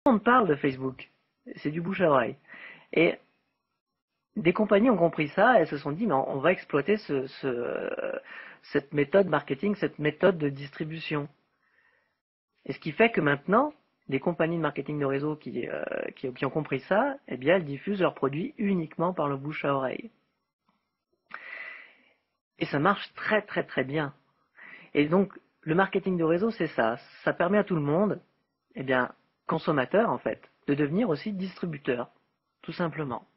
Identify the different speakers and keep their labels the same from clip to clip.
Speaker 1: monde parle de Facebook. C'est du bouche à oreille. Et des compagnies ont compris ça et se sont dit, mais on va exploiter cette méthode marketing, cette méthode de distribution. Et ce qui fait que maintenant, des compagnies de marketing de réseau qui ont compris ça, eh bien, elles diffusent leurs produits uniquement par le bouche à oreille. Et ça marche très très très bien. Et donc, le marketing de réseau, c'est ça. Ça permet à tout le monde, eh bien, consommateur en fait, de devenir aussi distributeur, tout simplement.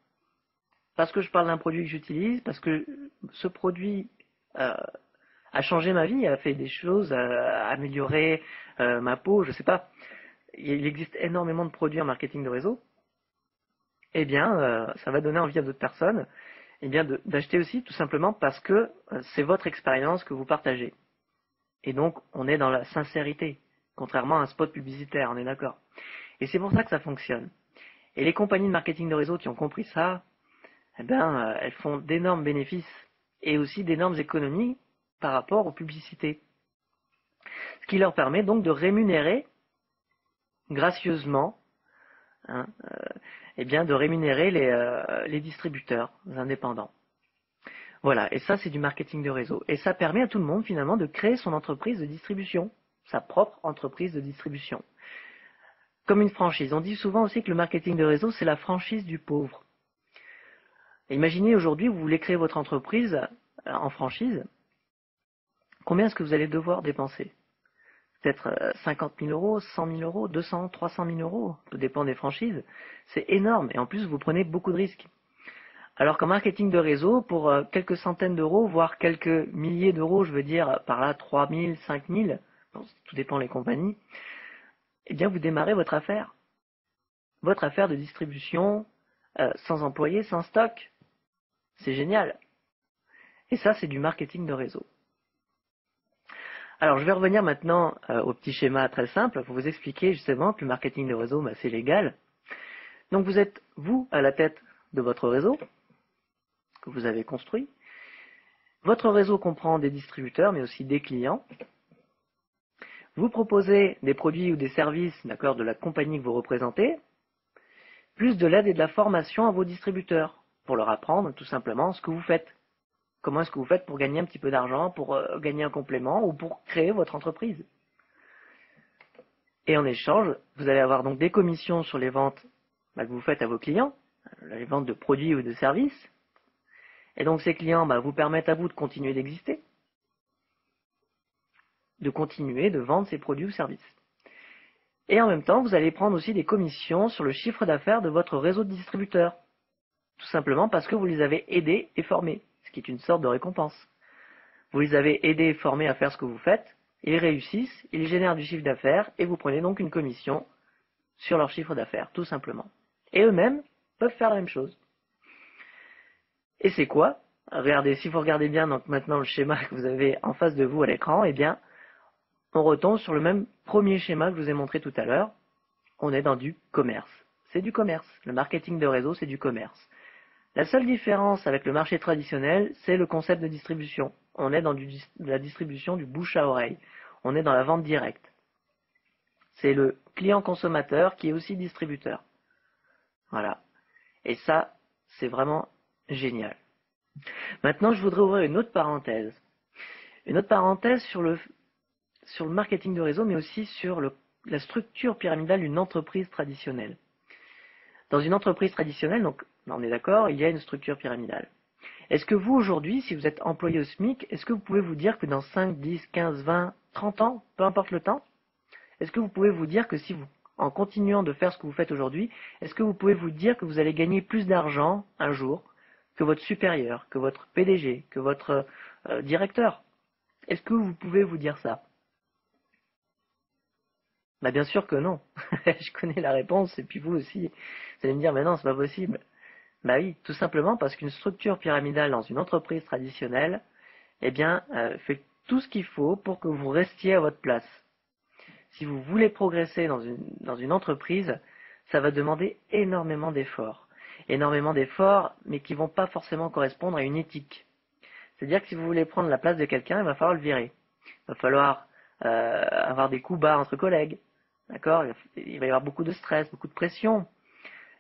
Speaker 1: Parce que je parle d'un produit que j'utilise, parce que ce produit a changé ma vie, a fait des choses, a amélioré ma peau, je sais pas. Il existe énormément de produits en marketing de réseau. Eh bien, ça va donner envie à d'autres personnes, eh bien, d'acheter aussi, tout simplement parce que c'est votre expérience que vous partagez. Et donc, on est dans la sincérité, contrairement à un spot publicitaire, on est d'accord. Et c'est pour ça que ça fonctionne. Et les compagnies de marketing de réseau qui ont compris ça, eh bien, elles font d'énormes bénéfices et aussi d'énormes économies par rapport aux publicités. Ce qui leur permet donc de rémunérer gracieusement, eh bien, de rémunérer les distributeurs indépendants. Voilà, et ça c'est du marketing de réseau. Et ça permet à tout le monde finalement de créer son entreprise de distribution, sa propre entreprise de distribution. Comme une franchise. On dit souvent aussi que le marketing de réseau c'est la franchise du pauvre. Et imaginez aujourd'hui, vous voulez créer votre entreprise en franchise, combien est-ce que vous allez devoir dépenser? Peut-être 50 000 euros, 100 000 euros, 200, 300 000 euros, tout dépend des franchises. C'est énorme et en plus vous prenez beaucoup de risques. Alors qu'en marketing de réseau, pour quelques centaines d'euros, voire quelques milliers d'euros, je veux dire par là 3 000, 5 000, bon, tout dépend des compagnies, eh bien vous démarrez votre affaire. Votre affaire de distribution, sans employés, sans stock. C'est génial. Et ça, c'est du marketing de réseau. Alors, je vais revenir maintenant au petit schéma très simple pour vous expliquer justement que le marketing de réseau, c'est légal. Donc, vous êtes, vous, à la tête de votre réseau que vous avez construit. Votre réseau comprend des distributeurs, mais aussi des clients. Vous proposez des produits ou des services, d'accord, de la compagnie que vous représentez, plus de l'aide et de la formation à vos distributeurs, pour leur apprendre tout simplement ce que vous faites. Comment est-ce que vous faites pour gagner un petit peu d'argent, pour gagner un complément ou pour créer votre entreprise? Et en échange, vous allez avoir donc des commissions sur les ventes que vous faites à vos clients, les ventes de produits ou de services. Et donc ces clients vous permettent à vous de continuer d'exister, de continuer de vendre ces produits ou services. Et en même temps, vous allez prendre aussi des commissions sur le chiffre d'affaires de votre réseau de distributeurs. Tout simplement parce que vous les avez aidés et formés, ce qui est une sorte de récompense. Vous les avez aidés et formés à faire ce que vous faites, ils réussissent, ils génèrent du chiffre d'affaires et vous prenez donc une commission sur leur chiffre d'affaires, tout simplement. Et eux-mêmes peuvent faire la même chose. Et c'est quoi? Regardez, si vous regardez bien donc maintenant le schéma que vous avez en face de vous à l'écran, eh bien, on retombe sur le même premier schéma que je vous ai montré tout à l'heure. On est dans du commerce. C'est du commerce. Le marketing de réseau, c'est du commerce. La seule différence avec le marché traditionnel, c'est le concept de distribution. On est dans la distribution du bouche à oreille. On est dans la vente directe. C'est le client consommateur qui est aussi distributeur. Voilà. Et ça, c'est vraiment génial. Maintenant, je voudrais ouvrir une autre parenthèse. Une autre parenthèse sur le marketing de réseau, mais aussi sur la structure pyramidale d'une entreprise traditionnelle. Dans une entreprise traditionnelle, donc, on est d'accord, il y a une structure pyramidale. Est-ce que vous, aujourd'hui, si vous êtes employé au SMIC, est-ce que vous pouvez vous dire que dans 5, 10, 15, 20, 30 ans, peu importe le temps, est-ce que vous pouvez vous dire que si vous, en continuant de faire ce que vous faites aujourd'hui, est-ce que vous pouvez vous dire que vous allez gagner plus d'argent un jour que votre supérieur, que votre PDG, que votre directeur? Est-ce que vous pouvez vous dire ça? Bien sûr que non. Je connais la réponse et puis vous aussi. Vous allez me dire, mais non, c'est pas possible. Oui, tout simplement parce qu'une structure pyramidale dans une entreprise traditionnelle, eh bien, fait tout ce qu'il faut pour que vous restiez à votre place. Si vous voulez progresser dans une entreprise, ça va demander énormément d'efforts. Énormément d'efforts, mais qui ne vont pas forcément correspondre à une éthique. C'est-à-dire que si vous voulez prendre la place de quelqu'un, il va falloir le virer. Il va falloir avoir des coups bas entre collègues. D'accord? Il va y avoir beaucoup de stress, beaucoup de pression.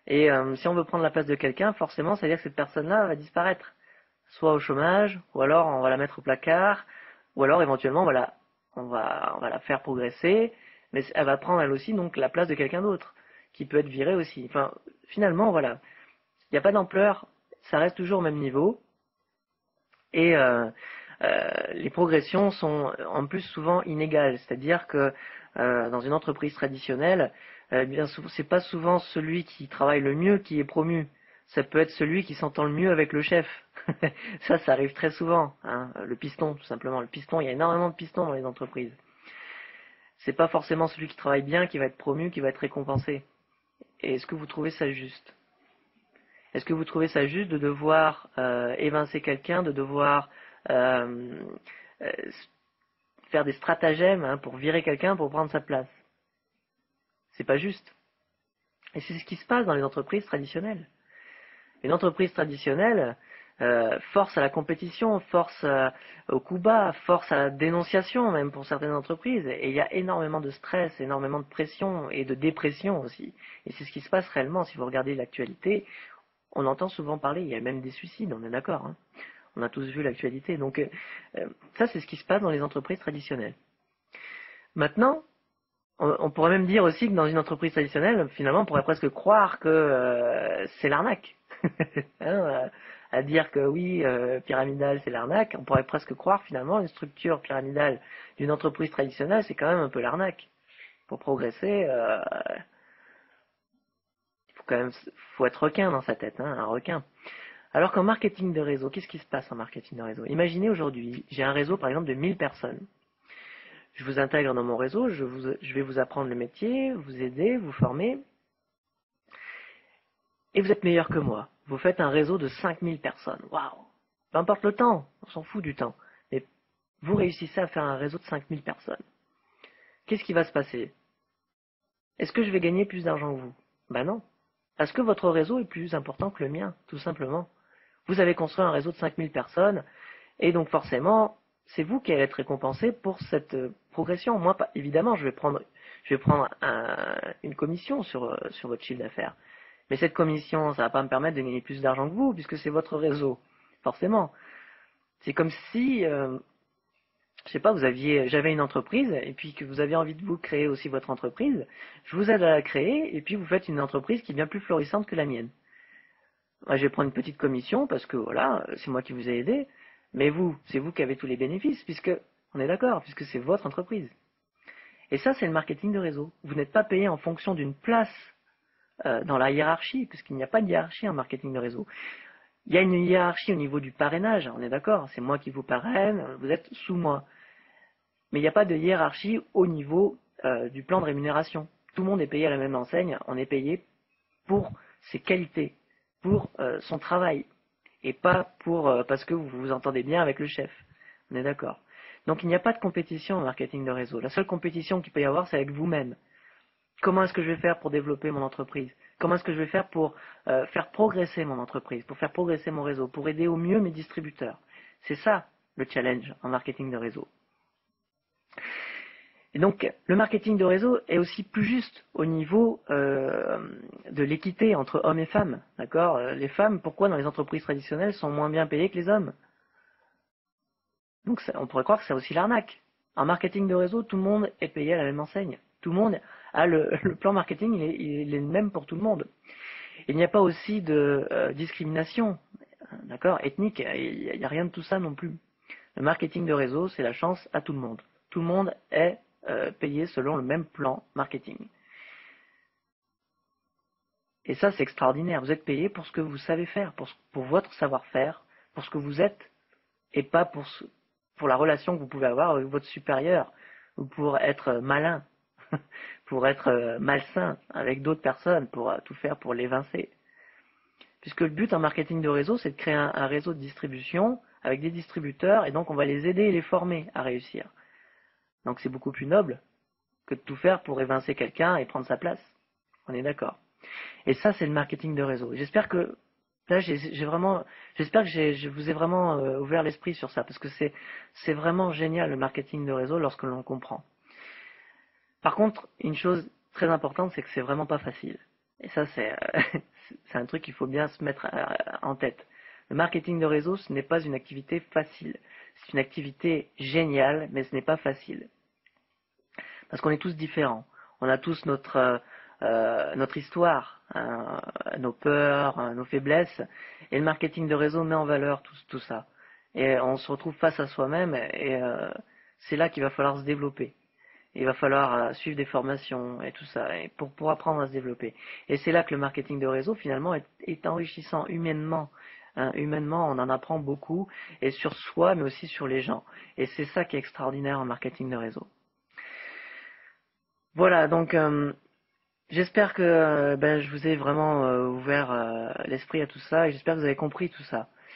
Speaker 1: Et si on veut prendre la place de quelqu'un, forcément, ça veut dire que cette personne-là va disparaître. Soit au chômage, ou alors on va la mettre au placard, ou alors éventuellement on va la faire progresser, mais elle va prendre elle aussi donc la place de quelqu'un d'autre, qui peut être viré aussi. Enfin, finalement, voilà, il n'y a pas d'ampleur, ça reste toujours au même niveau, et les progressions sont en plus souvent inégales, c'est-à-dire que dans une entreprise traditionnelle, bien souvent, c'est pas souvent celui qui travaille le mieux qui est promu. Ça peut être celui qui s'entend le mieux avec le chef. Ça arrive très souvent. Hein. Le piston, tout simplement. Le piston, il y a énormément de pistons dans les entreprises. C'est pas forcément celui qui travaille bien qui va être promu, qui va être récompensé. Et est-ce que vous trouvez ça juste? Est-ce que vous trouvez ça juste de devoir évincer quelqu'un, de devoir euh, euh, faire des stratagèmes pour virer quelqu'un pour prendre sa place? C'est pas juste. Et c'est ce qui se passe dans les entreprises traditionnelles. Une entreprise traditionnelle force à la compétition, force au coup bas, force à la dénonciation même pour certaines entreprises. Et il y a énormément de stress, énormément de pression et de dépression aussi. Et c'est ce qui se passe réellement. Si vous regardez l'actualité, on entend souvent parler, il y a même des suicides, on est d'accord. Hein. On a tous vu l'actualité. Donc ça, c'est ce qui se passe dans les entreprises traditionnelles. Maintenant, on pourrait même dire aussi que dans une entreprise traditionnelle, finalement, on pourrait presque croire que c'est l'arnaque. Hein, à dire que oui, pyramidal, c'est l'arnaque, on pourrait presque croire finalement une structure pyramidale d'une entreprise traditionnelle, c'est quand même un peu l'arnaque. Pour progresser, faut être requin dans sa tête, hein, un requin. Alors qu'en marketing de réseau, qu'est-ce qui se passe en marketing de réseau? Imaginez aujourd'hui, j'ai un réseau par exemple de 1000 personnes. Je vous intègre dans mon réseau, je vais vous apprendre le métier, vous aider, vous former, et vous êtes meilleur que moi. Vous faites un réseau de 5000 personnes. Waouh! Peu importe le temps, on s'en fout du temps. Mais vous réussissez à faire un réseau de 5000 personnes. Qu'est-ce qui va se passer? Est-ce que je vais gagner plus d'argent que vous? Ben non. Parce que votre réseau est plus important que le mien, tout simplement. Vous avez construit un réseau de 5000 personnes, et donc forcément, c'est vous qui allez être récompensé pour cette progression. Moi, évidemment, je vais prendre une commission sur votre chiffre d'affaires. Mais cette commission, ça va pas me permettre de gagner plus d'argent que vous, puisque c'est votre réseau. Forcément. C'est comme si, je sais pas, j'avais une entreprise, et puis que vous avez envie de vous créer aussi votre entreprise. Je vous aide à la créer, et puis vous faites une entreprise qui est bien plus florissante que la mienne. Moi, je vais prendre une petite commission, parce que voilà, c'est moi qui vous ai aidé. Mais vous, c'est vous qui avez tous les bénéfices, puisque, on est d'accord, puisque c'est votre entreprise. Et ça, c'est le marketing de réseau. Vous n'êtes pas payé en fonction d'une place dans la hiérarchie, puisqu'il n'y a pas de hiérarchie en marketing de réseau. Il y a une hiérarchie au niveau du parrainage, on est d'accord, c'est moi qui vous parraine, vous êtes sous moi. Mais il n'y a pas de hiérarchie au niveau du plan de rémunération. Tout le monde est payé à la même enseigne, on est payé pour ses qualités, pour son travail, et pas parce que vous vous entendez bien avec le chef. On est d'accord. Donc il n'y a pas de compétition en marketing de réseau. La seule compétition qu'il peut y avoir, c'est avec vous-même. Comment est-ce que je vais faire pour développer mon entreprise? Comment est-ce que je vais faire pour faire progresser mon entreprise, pour faire progresser mon réseau, pour aider au mieux mes distributeurs? C'est ça le challenge en marketing de réseau. Et donc, le marketing de réseau est aussi plus juste au niveau de l'équité entre hommes et femmes. D'accord? Les femmes, pourquoi dans les entreprises traditionnelles sont moins bien payées que les hommes? Donc, on pourrait croire que c'est aussi l'arnaque. En marketing de réseau, tout le monde est payé à la même enseigne. Tout le monde a le plan marketing, il est le même pour tout le monde. Il n'y a pas aussi de discrimination, d'accord, ethnique. Il n'y a rien de tout ça non plus. Le marketing de réseau, c'est la chance à tout le monde. Tout le monde est payé selon le même plan marketing. Et ça, c'est extraordinaire. Vous êtes payé pour ce que vous savez faire, pour votre savoir-faire, pour ce que vous êtes, et pas pour la relation que vous pouvez avoir avec votre supérieur, ou pour être malin, pour être malsain avec d'autres personnes, pour tout faire pour l'évincer. Puisque le but en marketing de réseau, c'est de créer un réseau de distribution avec des distributeurs, et donc on va les aider et les former à réussir. Donc c'est beaucoup plus noble que de tout faire pour évincer quelqu'un et prendre sa place. On est d'accord. Et ça, c'est le marketing de réseau. J'espère que là, j'espère que je vous ai vraiment ouvert l'esprit sur ça, parce que c'est vraiment génial le marketing de réseau lorsque l'on comprend. Par contre, une chose très importante, c'est que c'est vraiment pas facile. Et ça, c'est un truc qu'il faut bien se mettre en tête. Le marketing de réseau, ce n'est pas une activité facile. C'est une activité géniale, mais ce n'est pas facile. Parce qu'on est tous différents. On a tous notre histoire, hein, nos peurs, nos faiblesses. Et le marketing de réseau met en valeur tout ça. Et on se retrouve face à soi-même et c'est là qu'il va falloir se développer. Il va falloir suivre des formations et tout ça et pour apprendre à se développer. Et c'est là que le marketing de réseau finalement est enrichissant humainement. Hein, humainement, on en apprend beaucoup et sur soi, mais aussi sur les gens. Et c'est ça qui est extraordinaire en marketing de réseau. Voilà, donc j'espère que je vous ai vraiment ouvert l'esprit à tout ça et j'espère que vous avez compris tout ça.